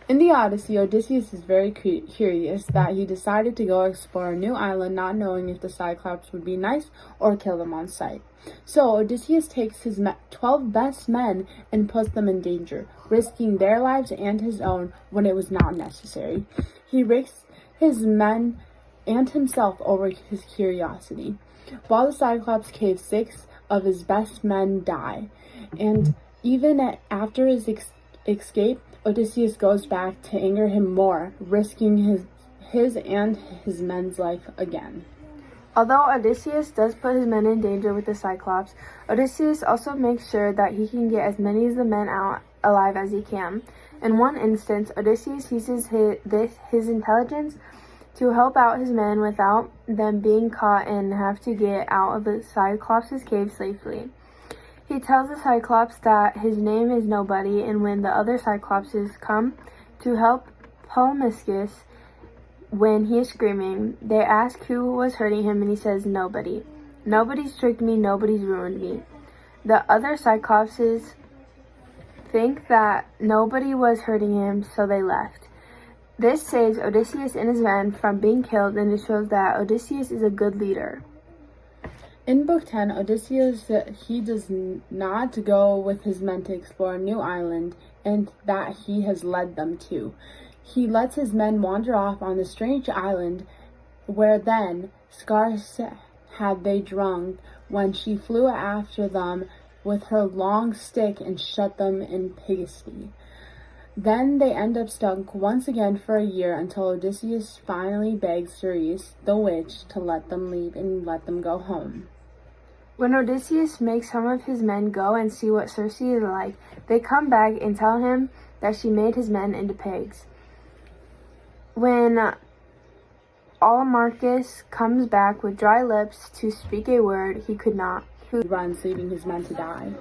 In the Odyssey, Odysseus is very curious that he decided to go explore a new island, not knowing if the Cyclops would be nice or kill them on sight. So Odysseus takes his 12 best men and puts them in danger, risking their lives and his own when it was not necessary. He risks his men and himself over his curiosity. While the Cyclops cave, 6 of his best men die, and even after his escape, Odysseus goes back to anger him more, risking his and his men's life again. Although Odysseus does put his men in danger with the Cyclops, Odysseus also makes sure that he can get as many of the men out alive as he can. In one instance, Odysseus uses his intelligence to help out his men without them being caught and have to get out of the Cyclops' cave safely. He tells the Cyclops that his name is Nobody, and when the other Cyclopses come to help Polynices when he is screaming, they ask who was hurting him, and he says, "Nobody. Nobody's tricked me, nobody's ruined me." The other Cyclopses think that nobody was hurting him, so they left. This saves Odysseus and his men from being killed, and it shows that Odysseus is a good leader. In Book 10, Odysseus, he does not go with his men to explore a new island and that he has led them to. He lets his men wander off on the strange island where then scarce had they drunk when she flew after them with her long stick and shut them in Pigsty. Then they end up stuck once again for a year until Odysseus finally begs Ceres, the witch, to let them leave and let them go home. When Odysseus makes some of his men go and see what Circe is like, they come back and tell him that she made his men into pigs. When Automarchus comes back with dry lips to speak a word, he could not. He runs, leaving his men to die.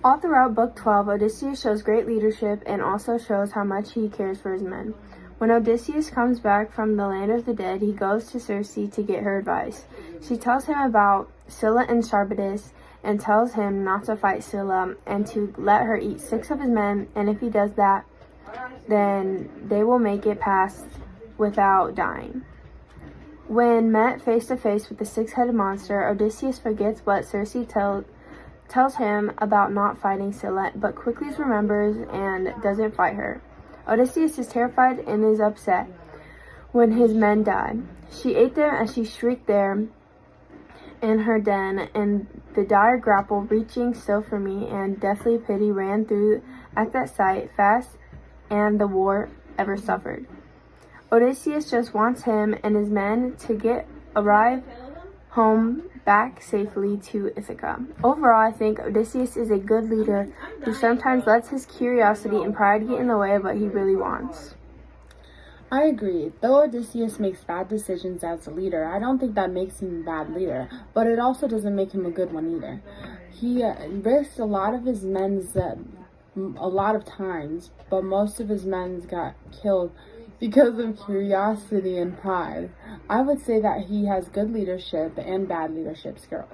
All throughout Book 12, Odysseus shows great leadership and also shows how much he cares for his men. When Odysseus comes back from the land of the dead, he goes to Circe to get her advice. She tells him about Scylla and Charybdis and tells him not to fight Scylla and to let her eat 6 of his men, and if he does that, then they will make it past without dying. When met face to face with the 6-headed monster, Odysseus forgets what Circe tells him about not fighting Scylla, but quickly remembers and doesn't fight her. Odysseus is terrified and is upset when his men die. She ate them as she shrieked there in her den, and the dire grapple reaching still for me, and deathly pity ran through at that sight, fast and the war ever suffered. Odysseus just wants him and his men to arrive home back safely to Ithaca. Overall, I think Odysseus is a good leader who sometimes lets his curiosity and pride get in the way of what he really wants. I agree. Though Odysseus makes bad decisions as a leader, I don't think that makes him a bad leader, but it also doesn't make him a good one either. He risked a lot of his men's a lot of times, but most of his men got killed because of curiosity and pride. I would say that he has good leadership and bad leadership skills.